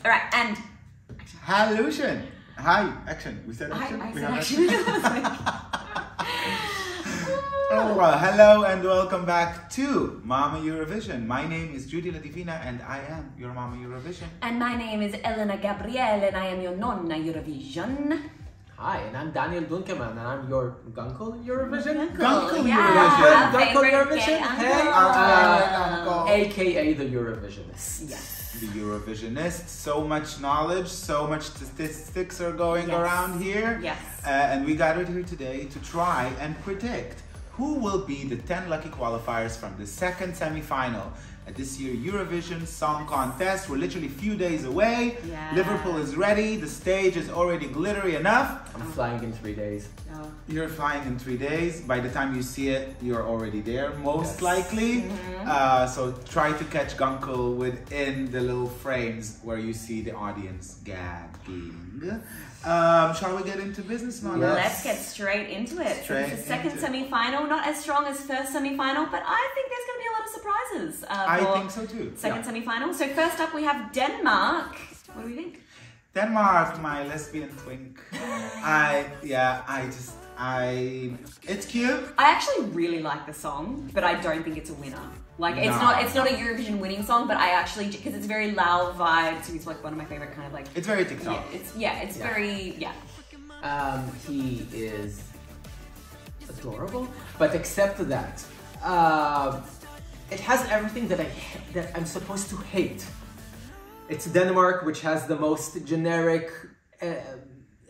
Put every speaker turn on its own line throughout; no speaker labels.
All right, and
Hallution. Hi, action. We said action.
I said action.
Oh, hello and welcome back to Mama Eurovision. My name is Judy LaDivina and I am your Mama Eurovision.
And my name is Elena Gabrielle and I am your Nonna Eurovision.
Hi, and I'm Daniel Dunkerman and I'm your Gunkle Eurovision.
Gunkle
yeah,
Eurovision.
Gunkle Eurovision.
Hey,
Uncle.
AKA the Eurovisionist.
Yes.
The Eurovisionist. So much knowledge, so much statistics are going around here.
Yes.
And we gathered here today to try and predict who will be the 10 lucky qualifiers from the second semi-final at this year's Eurovision Song Contest. We're literally a few days away.
Yeah.
Liverpool is ready. The stage is already glittery enough.
I'm flying in 3 days.
Oh.
You're flying in 3 days. By the time you see it, you're already there, most likely. So try to catch Gunkle within the little frames where you see the audience gagging. Shall we get into business, Nonna?
Yes. Let's get straight into it. So it's the second semi-final, not as strong as first semi-final, but I think there's going to be a lot of surprises.
I think so too.
Second semi-final. So first up we have Denmark. What do we think?
Denmark, my lesbian twink. It's cute.
I actually really like the song, but I don't think it's a winner. Like it's not a Eurovision winning song, but I actually, because it's very loud vibe, so he's like one of my favorite kind of like.
It's very TikTok.
It's very
He is adorable, but except that, it has everything that I'm supposed to hate. It's Denmark, which has the most generic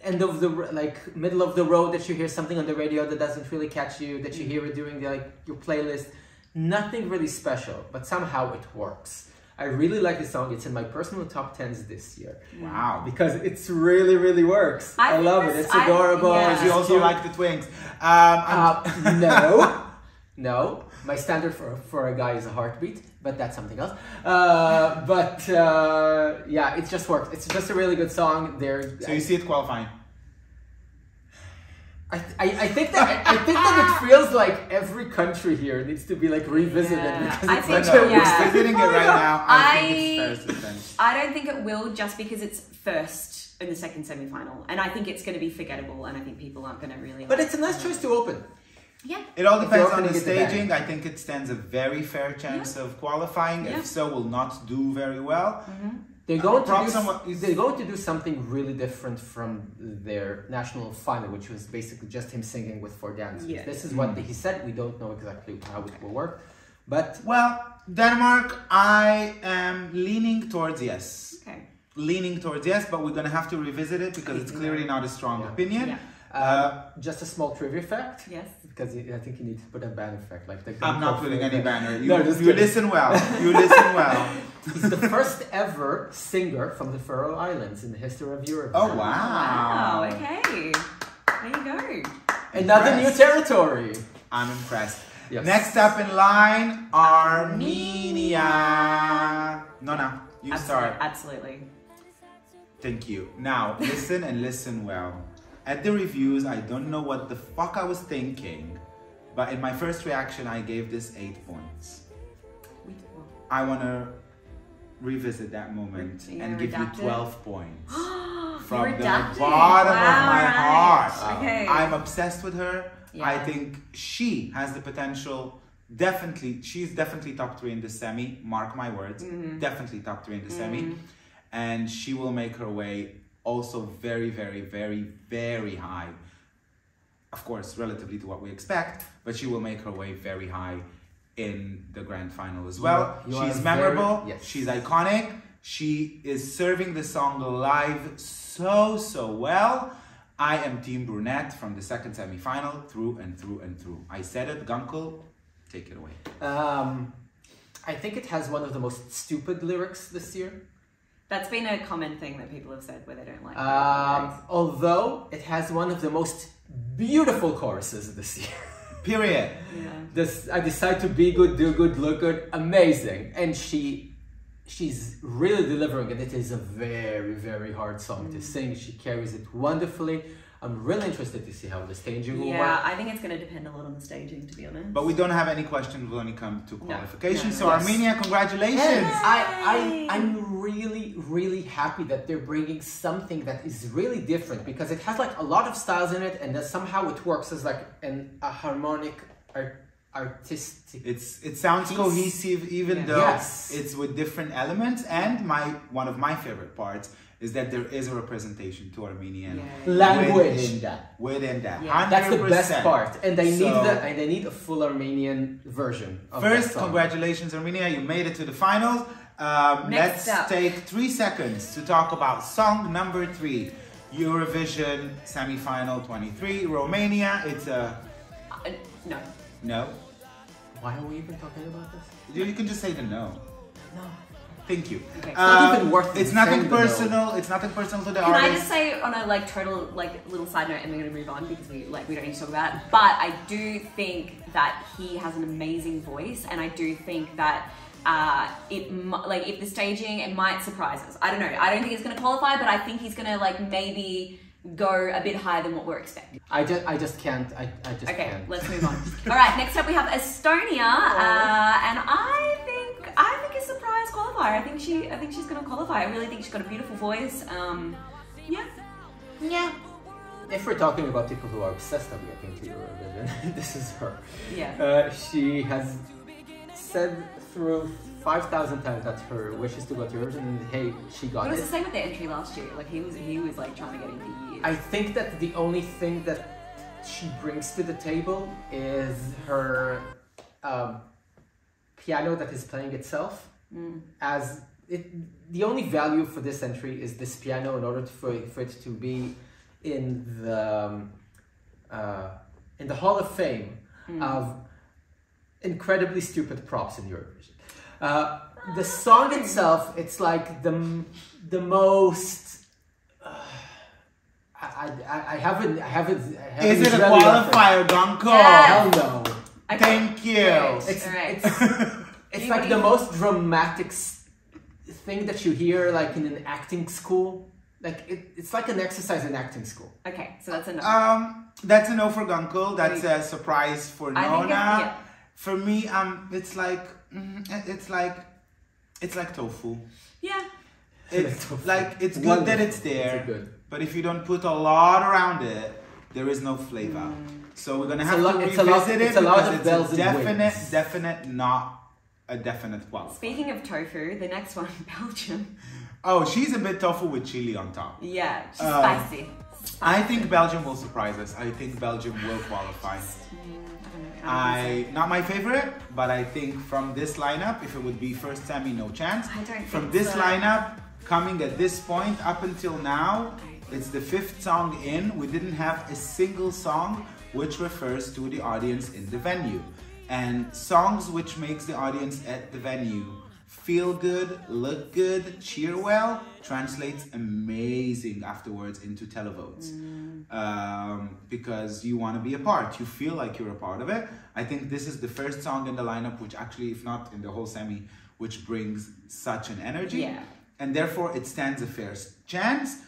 middle of the road that you hear something on the radio that doesn't really catch you, that you hear it during your playlist. Nothing really special, but somehow it works. I really like the song. It's in my personal top 10s this year.
Wow.
Because it's really works. I love it. It's adorable.
Because you also like the twinks.
No. My standard for a guy is a heartbeat, but that's something else. It just works. It's just a really good song.
So you see it qualifying?
I think that it feels like every country here needs to be like revisited because it's
we're visiting it right now. I think it's first.
I don't think it will, just because it's first in the second semi-final, and I think it's going to be forgettable, and I think people aren't going to really.
But it's a nice choice to open.
Yeah.
It all depends on the staging. I think it stands a very fair chance of qualifying.
Yeah.
If so, will not do very well.
They're going to do something really different from their national final, which was basically just him singing with 4 dancers.
Yes.
This is what he said. We don't know exactly how it will work. But
Denmark, I am leaning towards yes.
Okay.
Leaning towards yes, but we're going to have to revisit it because it's clearly not a strong opinion.
Yeah.
Just a small trivia fact.
Yes.
Because I think you need to put a banner effect.
I'm not putting any banner. You
kidding.
Listen well. You listen well.
He's the first ever singer from the Faroe Islands in the history of Europe.
Oh, wow.
Wow, okay. There you go.
Another new territory.
I'm impressed.
Yes.
Next up in line, Armenia. Nonna, you start.
Absolutely.
Thank you. Now, listen and listen well. At the reviews, I don't know what the fuck I was thinking, but in my first reaction, I gave this 8 points. I want to revisit that moment and give you 12 points. From the bottom of my heart.
Okay.
I'm obsessed with her.
Yeah.
I think she has the potential. She's definitely top 3 in the semi. Mark my words. Definitely top 3 in the semi. And she will make her way also very, very, very, very high. Of course, relatively to what we expect, but she will make her way very high in the grand final as well. She's memorable. She's iconic. She is serving the song live so well. I am Team Brunette from the second semi-final through and through and through. I said it. Gunkle, take it away.
I think it has one of the most stupid lyrics this year.
That's been a common thing that people have said where they don't like
although it has one of the most beautiful choruses this year.
Period.
Yeah.
I decide to be good, do good, look good. Amazing. And she's really delivering, and it is a very hard song to sing. She carries it wonderfully. I'm really interested to see how the staging will work.
Yeah, I think it's going to depend a lot on the staging, to be honest.
But we don't have any questions when it comes to qualification.
No.
So Armenia, congratulations!
And I'm really, really happy that they're bringing something that is really different, because it has like a lot of styles in it, and that somehow it works as like a harmonic, artistic.
It sounds
piece.
cohesive, even though it's with different elements. And one of my favorite parts is that there is a representation to Armenian
language
within that.
Yeah.
That's the best part, and they
So-
need a full Armenian version of
First,
that song.
congratulations, Armenia! You made it to the finals. Let's take 3 seconds to talk about song number 3, Eurovision semi-final 23, Romania. It's a
No.
no.
Why are we even talking about this?
You can just say the no.
No.
Thank you.
Okay.
It's not even worth
It's
saying
nothing
the no.
personal. It's nothing personal to the
Can
artist.
I just say on a like total like little side note, and we're gonna move on because we don't need to talk about it. But I do think that he has an amazing voice, and I do think that if the staging, it might surprise us. I don't know. I don't think he's gonna qualify, but I think he's gonna like maybe go a bit higher than what we're expecting.
I just can't. I just
Okay,
can't.
let's move on. All right, next up we have Estonia, and I think a surprise qualifier. I think she's gonna qualify. I really think she's got a beautiful voice. Yeah.
If we're talking about people who are obsessed about getting to Eurovision, this is her.
Yeah.
She has said through 5,000 times that her wish is to go to Eurovision, and hey, she got
It was
it.
the same with their entry last year. Like he was like trying to get into years.
I think that the only thing that she brings to the table is her piano that is playing itself. The only value for this entry is this piano in order for it to be in the Hall of Fame of incredibly stupid props in Eurovision. The song itself, it's like the most. I haven't.
Is it a qualifier, Gonko?
Yeah.
Hell no.
Okay.
Thank you.
It's like the most dramatic thing that you hear like in an acting school. Like it's like an exercise in acting school.
Okay, so that's enough.
That's a no for Gunkel. That's a surprise for
I think
Nonna. For me, it's like tofu.
Yeah.
It's like it's good that it's there, but if you don't put a lot around it, there is no flavor. So we're gonna have to revisit it because it's a definite, not a definite qualifier.
Speaking of tofu, the next one, Belgium.
Oh, she's a bit tofu with chili on top.
Yeah, she's spicy.
I think Belgium will surprise us. I think Belgium will qualify. Not my favorite, but I think from this lineup, if it would be first semi, no chance.
I don't
From
think
this
so.
lineup, coming at this point up until now, it's the 5th song in. We didn't have a single song which refers to the audience in the venue. And songs which makes the audience at the venue feel good, look good, cheer well, translates amazing afterwards into televotes. Because you want to be a part, you feel like you're a part of it. I think this is the first song in the lineup which actually, if not in the whole semi, which brings such an energy.
Yeah.
And therefore it stands a fair chance.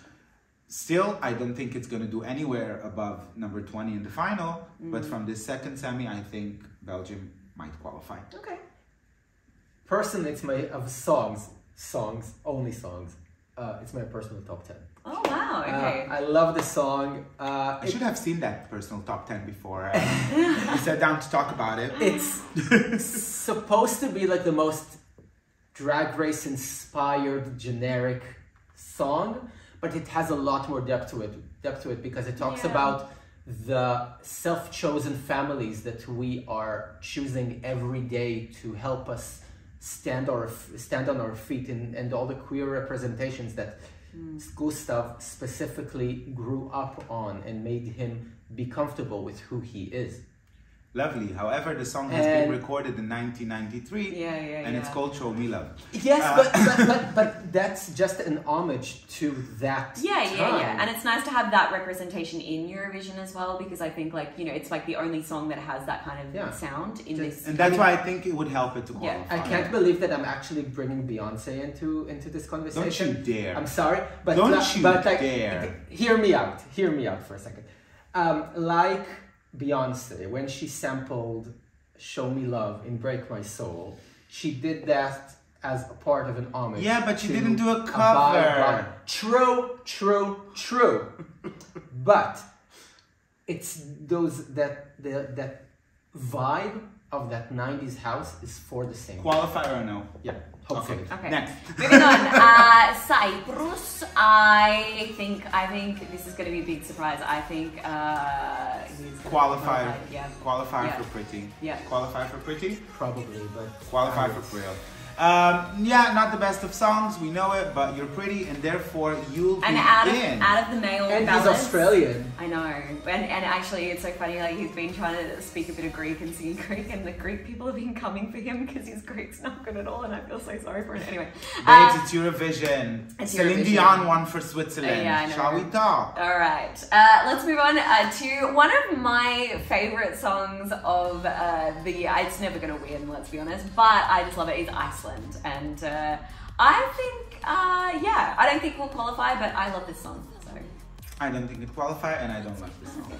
Still, I don't think it's going to do anywhere above number 20 in the final, but from this second semi, I think Belgium might qualify.
Okay.
Personally, it's my only songs. It's my personal top 10.
Oh wow, okay.
I love the song.
I should have seen that personal top 10 before we sat down to talk about it.
It's supposed to be like the most Drag Race inspired generic song, but it has a lot more depth to it because it talks about the self-chosen families that we are choosing every day to help us stand on our feet, and all the queer representations that Gustav specifically grew up on and made him be comfortable with who he is.
lovely. However, the song has been recorded in 1993, and it's called "Show Me Love."
Yes, but that's just an homage to that.
Yeah, and it's nice to have that representation in Eurovision as well, because I think, like, you know, it's like the only song that has that kind of sound in this.
And that's why I think it would help it to qualify.
I can't believe that I'm actually bringing Beyonce into this conversation.
Don't you dare!
I'm sorry, but
don't you
like,
dare!
Hear me out. Hear me out for a second. Like Beyonce, when she sampled "Show Me Love" in "Break My Soul," she did that as a part of an homage.
Yeah, but she didn't do a cover. True.
But it's that vibe of that 90s house is for the same.
Qualifier or no?
Yeah, hopefully.
Okay.
Next.
Moving on. Cyprus. I think this is going to be a big surprise. I think he's
Qualifier.
Yeah.
Qualifier for pretty.
Yeah.
Qualifier for pretty?
Probably, but
Qualifier for real. Yeah, not the best of songs, we know it, but you're pretty, and therefore you'll be
out of the male
and
ballads.
he's Australian.
I know, and actually it's so funny. Like, he's been trying to speak a bit of Greek and sing Greek, and the Greek people have been coming for him because his Greek's not good at all, and I feel so sorry for him. Anyway,
babes, it's Eurovision. Celine
Eurovision.
Dion won for Switzerland.
Yeah, I know.
Shall we talk?
All right, let's move on to one of my favorite songs of the year. It's never going to win, let's be honest, but I just love it. It's Iceland, and I think, I don't think we'll qualify, but I love this song. So
I don't think it qualifies, and I don't like this song.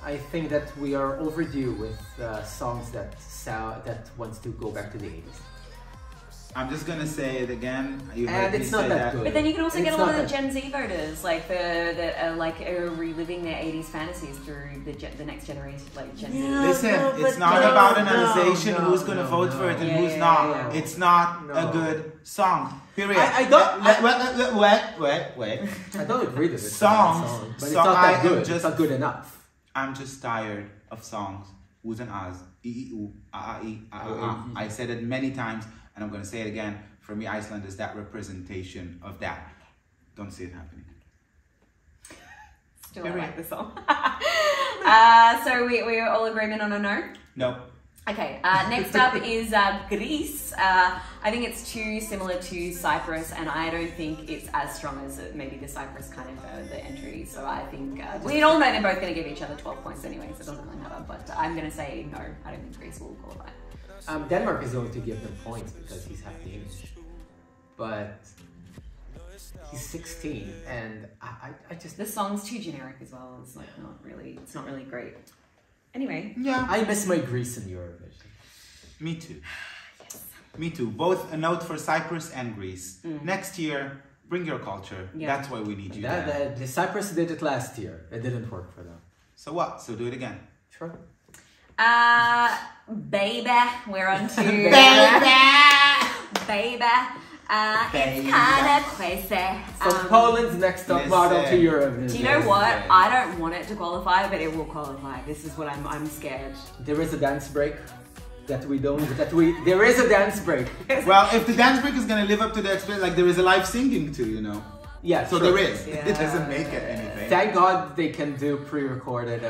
I think that we are overdue with songs that wants to go back to the 80s.
I'm just gonna say it again.
And it's not that good.
But then you can also get a lot of the Gen Z voters, like that are reliving their 80s fantasies through the next generation, like Gen Z.
Listen, it's not about analyzation who's gonna vote for it and who's not.
Yeah.
It's not a good song. Period.
I don't.
Wait.
I don't agree with it.
Songs,
but it's not that good. It's not good enough.
I'm just tired of songs. Who's and ahs, i, I said it many times, and I'm gonna say it again. For me, Iceland is that representation of that. Don't see it happening.
Still, I like the song. So we're all agreement on a no?
No.
Okay, next up is Greece. I think it's too similar to Cyprus, and I don't think it's as strong as maybe the Cyprus kind of the entry. So I think we all know they're both going to give each other 12 points anyway, so it doesn't really matter. But I'm going to say no, I don't think Greece will qualify.
Denmark is going to give them points because he's half Danish. But he's 16, and I just...
The song's too generic as well. It's like it's not really great. Anyway.
Yeah.
I miss my Greece in Eurovision.
Me too.
Yes.
Me too. Both a note for Cyprus and Greece. Next year, bring your culture.
Yeah.
That's why we need you there.
The Cyprus did it last year. It didn't work for them.
So what? So do it again.
Sure.
Bejbeh. We're on to... Bejbeh. It's kind of crazy.
So Poland's next top model to Eurovision.
Do you know what? I don't want it to qualify, but it will qualify. This is what I'm scared.
There is a dance break there is a dance break.
Well, if the dance break is gonna live up to the expectation, like there is a live singing too, you know.
Yeah,
so
sure.
there is.
Yeah.
It doesn't make it anything.
Thank God they can do pre-recorded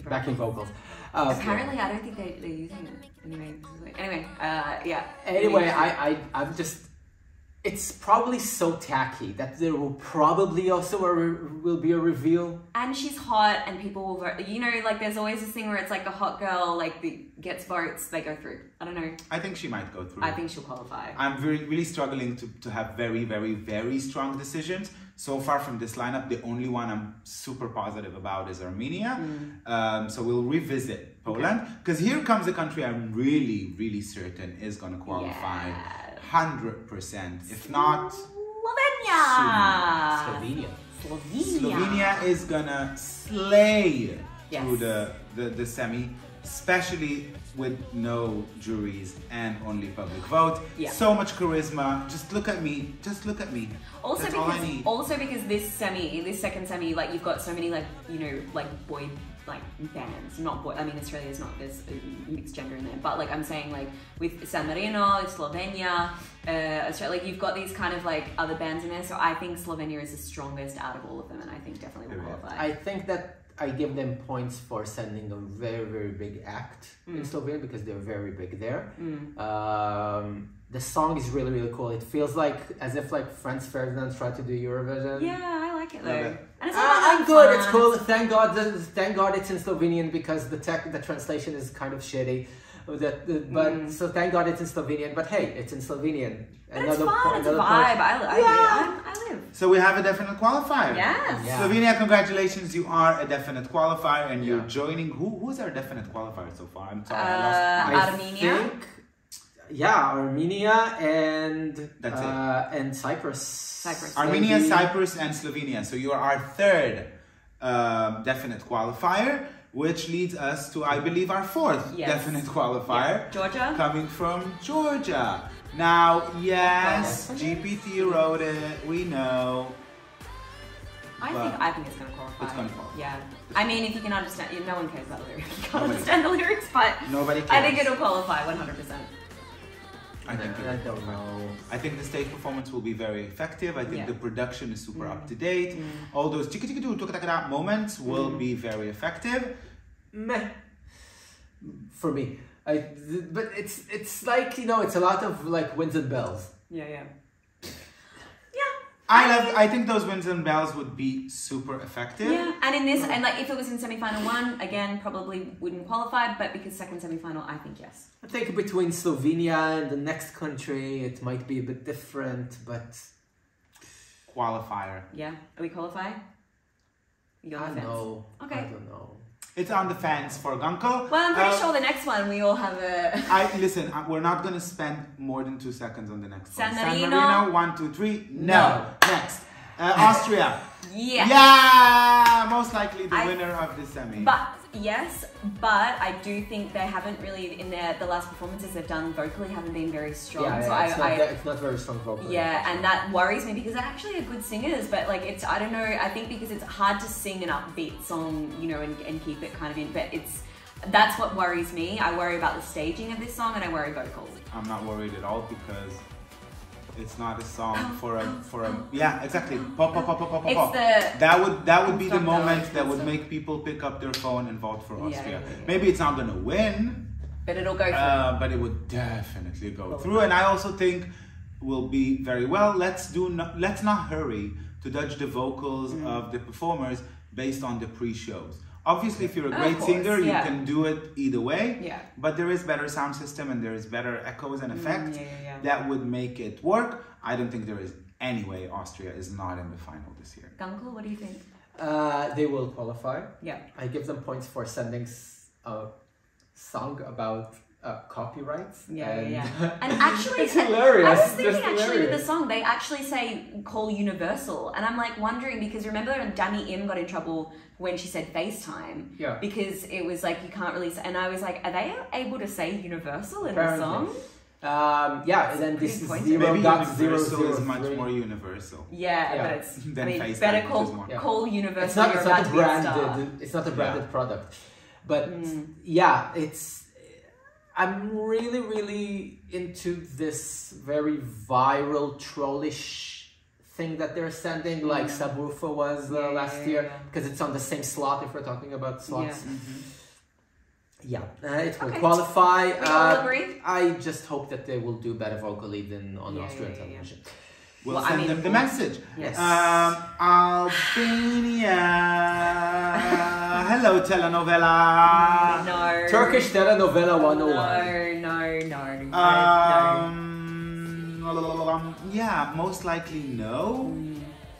backing vocals.
Apparently, I don't think they're using it. Anyway, yeah.
Anyway, I'm just... It's probably so tacky that there will probably also will be a reveal.
And she's hot, and people will vote. You know, like there's always this thing where it's like a hot girl, like gets votes, they go through. I don't know.
I think she might go through.
I think she'll qualify.
I'm really struggling to have very, very, very strong decisions. So far from this lineup, the only one I'm super positive about is Armenia. So we'll revisit Poland, because here comes a country I'm really, really certain is going to qualify. 100%, if not
Slovenia.
Slovenia is gonna slay through the semi, especially with no juries and only public vote.
Yeah.
So much charisma. Just look at me.
Also
That's all I need.
because this second semi, like you've got so many boy bands, not boy. I mean, Australia's not, there's a mixed gender in there, but like I'm saying, like with San Marino, Slovenia, Australia, like you've got these kind of like other bands in there. So I think Slovenia is the strongest out of all of them, and I think definitely will qualify.
I think that I give them points for sending a very, very big act in Slovenia because they're very big there. The song is really, really cool. It feels like as if like Franz Ferdinand tried to do Eurovision.
Yeah, I like it though. And it's
I'm good. It's cool. Thank God it's in Slovenian because the translation is kind of shitty. So thank God it's in Slovenian. But hey, it's in Slovenian.
But it's fun. It's a vibe. I live.
So we have a definite qualifier.
Yes.
Yeah.
Slovenia, congratulations! You are a definite qualifier, and you're joining. Who's our definite qualifier so far? I'm sorry, I lost.
Armenia.
Armenia and
That's it.
And Cyprus.
Armenia, Cyprus, and Slovenia. So you are our third definite qualifier, which leads us to, I believe, our fourth definite qualifier.
Yeah. Georgia.
Coming from Georgia. Now, yes, GPT wrote it. We know.
I think it's going to qualify.
It's going to qualify.
Yeah. I mean, if you can understand, no one cares about the lyrics. You can't understand the lyrics, but
Nobody cares.
I think it'll qualify 100%.
I don't know.
I think the stage performance will be very effective. I think the production is super up to date. All those moments will be very effective.
Meh. For me. But it's like, you know, it's a lot of like winds and bells.
Yeah.
I think those winds and bells would be super effective.
Yeah, and in this, and like if it was in semi-final one, again, probably wouldn't qualify, but because second semi-final, I think yes.
I think between Slovenia and the next country, it might be a bit different, but...
Qualifier.
Yeah, are we qualifying?
I don't know.
Okay.
I don't know.
It's on the fans for Gunko.
Well, I'm pretty sure the next one we all have a...
Listen, we're not going to spend more than 2 seconds on the next one.
San
Marino, 1, 2, 3. No. Next. Austria.
Yeah.
Most likely the winner of the semi.
But I do think they haven't really, in the last performances they've done vocally, haven't been very strong.
It's not very strong vocally.
Yeah, and that worries me because they're actually good singers, but like I don't know, I think because it's hard to sing an upbeat song, you know, and keep it kind of in, but that's what worries me. I worry about the staging of this song and I worry vocals.
I'm not worried at all because it's not a song for a yeah, exactly. Pop. That would be the moment that would make people pick up their phone and vote for Austria.
Yeah.
Maybe it's not gonna win,
but it'll go through.
But it would definitely go through, and I also think will be very well. Let's not hurry to judge the vocals of the performers based on the pre-shows. Obviously, if you're a great singer, you can do it either way.
Yeah.
But there is better sound system and there is better echoes and effects that would make it work. I don't think there is any way Austria is not in the final this year.
Gunkel, what do you think?
They will qualify.
Yeah.
I give them points for sending a song about copyrights.
Yeah. And actually,
it's hilarious.
I was thinking actually with the song, they actually say call universal. And I'm like wondering because remember when Dami Im got in trouble when she said FaceTime?
Yeah.
Because it was like you can't really say, and I was like, are they able to say universal in the song?
Yeah, and then this is
Maybe universal is much more universal.
Yeah, but it's
FaceTime,
better call universal.
It's not a branded product. But yeah, I'm really, really into this very viral trollish thing that they're sending, like Subwoofer was last year, because it's on the same slot if we're talking about slots. Yeah, it will qualify.
We all agree?
I just hope that they will do better vocally than on Austrian television.
We'll send them the message.
Yes.
Albania. Hello, telenovela.
No.
Turkish telenovela
101.
Yeah, most likely no.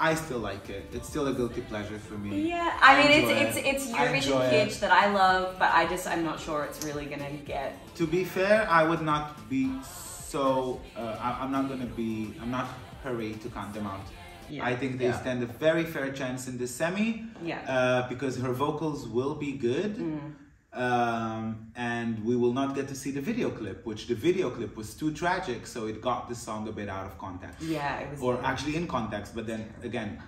I still like it. It's still a guilty pleasure for me.
Yeah, I mean it's Eurovision kitsch that I love, but I'm not sure it's really gonna get.
To be fair, I would not be so. I'm not hurried to count them out. Yeah. I think they stand a very fair chance in the semi.
Yeah.
Because her vocals will be good. And we will not get to see the video clip, which the video clip was too tragic, so it got the song a bit out of context.
Yeah, it was.
Or actually in context, but then again,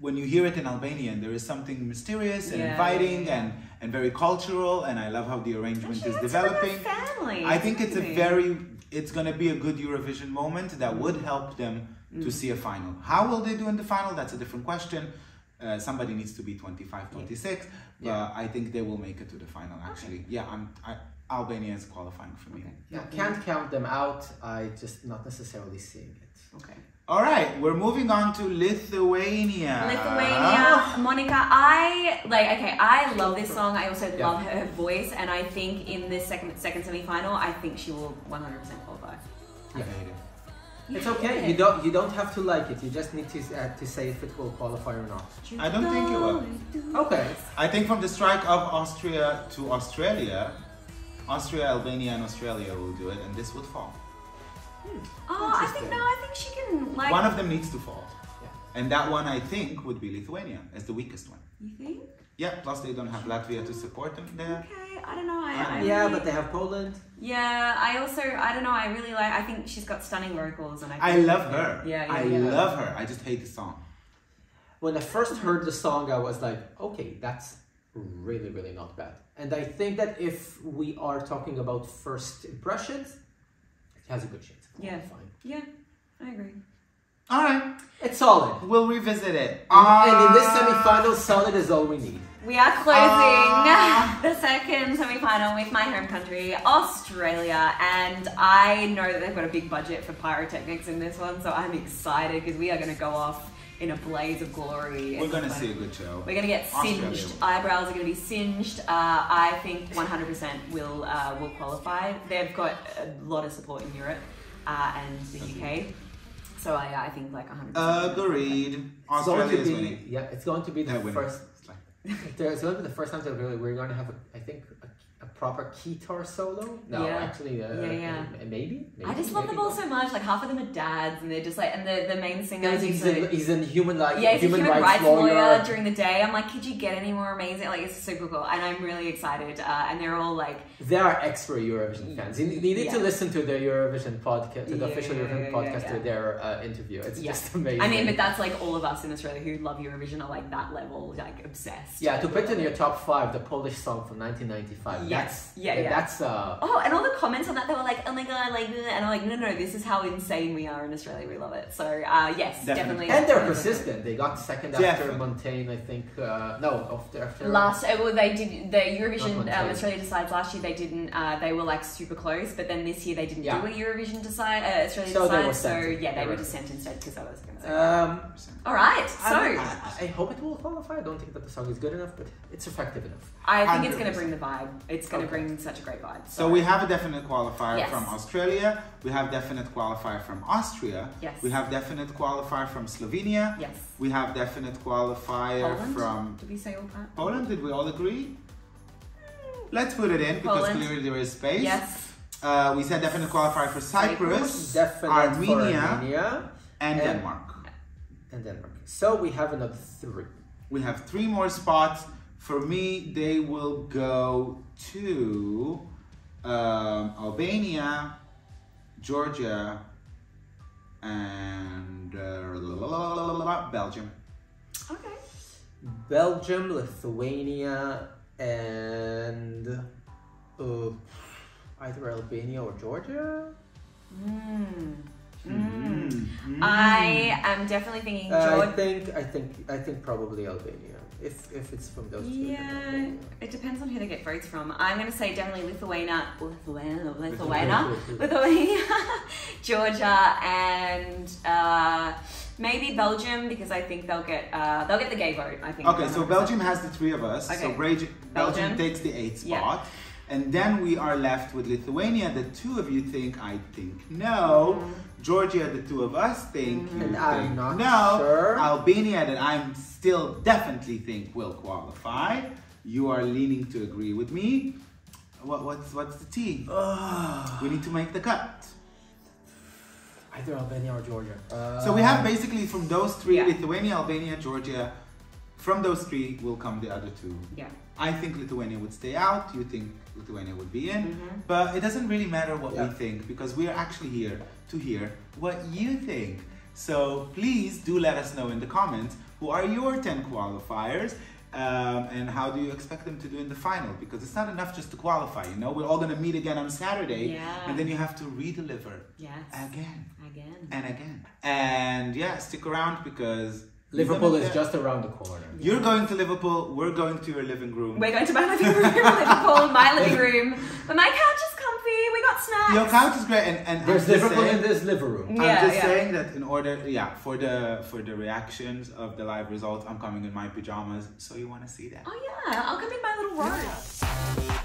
when you hear it in Albanian, there is something mysterious and inviting and very cultural, and I love how the arrangement is developing.
Family.
I think it's gonna be a good Eurovision moment that would help them to see a final. How will they do in the final? That's a different question. Somebody needs to be 25, 26, but I think they will make it to the final, actually.
Okay.
Yeah, Albania is qualifying for me.
Okay.
Yeah, can't count them out. I just not necessarily seeing it.
Okay.
All right, we're moving on to Lithuania.
Monica, I love this song. I also love her voice, and I think in this second semi-final, I think she will 100% qualify.
I hate it.
It's okay. You don't have to like it. You just need to say if it will qualify or not.
I don't think it will.
Okay.
I think from the strike of Austria to Australia, Austria, Albania, and Australia will do it, and this would fall.
I think she can like.
One of them needs to fall. Yeah. And that one, I think, would be Lithuania as the weakest one.
You think?
Yeah, plus they don't have Latvia to support them there.
Okay, I don't know.
But they have Poland.
Yeah, I don't know. I really I think she's got stunning vocals, and
I love her.
Yeah.
I love her. I just hate the song.
When I first heard the song, I was like, okay, that's really, really not bad. And I think that if we are talking about first impressions, it has a good chance.
Yeah.
Fine.
Yeah, I agree.
All right.
It's solid.
We'll revisit it.
And in this semi-final, solid is all we need.
We are closing the second semi-final with my home country, Australia, and I know that they've got a big budget for pyrotechnics in this one, so I'm excited because we are going to go off in a blaze of glory.
We're going to see a good show.
We're going to get singed. Eyebrows are going to be singed. I think 100% will qualify. They've got a lot of support in Europe and the UK. So I think like 100%.
Agreed. Australia is winning.
Yeah, it's going to be the first. It's going to be the first time that we're going to have, I think, a proper guitar solo. No, actually, maybe.
I just love them all so much. Like half of them are dads, and they're just like, and the main singer.
He's a human rights.
Yeah, he's a human rights lawyer during the day. I'm like, could you get any more amazing? Like, it's super cool, and I'm really excited. And they're all like,
they are expert Eurovision fans. You need to listen to the Eurovision podcast, to the official Eurovision podcast, to their interview. It's just amazing.
I mean, but that's like all of us in Australia who love Eurovision are like that level, like obsessed.
Yeah, to put in your top 5, the Polish song from 1995. That's
oh, and all the comments on that, they were like, oh my god, like, and I'm like, no, this is how insane we are in Australia. We love it. So yes, definitely.
And they're persistent. They got second after Montaigne, I think. After
last. Well, they did the Eurovision. Australia Decides last year. They didn't. They were like super close, but then this year they didn't do a Eurovision Australia Decides. So they were just sent instead because I was going to say. All right, so
I hope it will qualify. I don't think that the song is good enough, but it's effective enough.
I think it's going to bring the vibe. It's going to bring such a great vibe.
So we have a definite qualifier from Australia. We have definite qualifier from Austria.
Yes.
We have definite qualifier from Slovenia.
Yes.
We have definite qualifier from
Did we say all that?
Poland. Did we all agree? Let's put it in because clearly there is space.
Yes.
We said definite qualifier for Cyprus, Armenia, and Denmark.
So we have another 3.
We have 3 more spots. For me, they will go to Albania, Georgia, and Belgium.
Okay.
Belgium, Lithuania, and either Albania or Georgia.
I am definitely thinking Georgia.
I think probably Albania. If it's from those two.
Yeah, it depends on who they get votes from. I'm going to say definitely Lithuania, Georgia, and maybe Belgium because I think they'll get the gay vote. I think.
Okay, so Belgium has the 3 of us.
Okay.
So Belgium takes the 8th spot. And then we are left with Lithuania, the 2 of you think, I think no. Georgia, the 2 of us think, you think
I'm not
no.
sure.
Albania, that I'm still definitely think will qualify. You are leaning to agree with me. What's the T? We need to make the cut.
Either Albania or Georgia.
So we have basically from those 3, Lithuania, Albania, Georgia. From those 3 will come the other 2.
Yeah.
I think Lithuania would stay out. You think Lithuania would be in. But it doesn't really matter what we think because we are actually here to hear what you think. So please do let us know in the comments who are your 10 qualifiers and how do you expect them to do in the final, because it's not enough just to qualify, you know. We're all going to meet again on Saturday and then you have to redeliver again and again. And stick around because
Liverpool is just around the corner.
You're going to Liverpool, we're going to your living room.
We're going to my living room, Liverpool, my living room. But my couch is comfy, we got snacks.
Your couch is great, and
There's Liverpool and there's living room.
I'm just saying that in order, for the reactions of the live results, I'm coming in my pajamas, so you want to see that.
Oh yeah, I'll come in my little robe.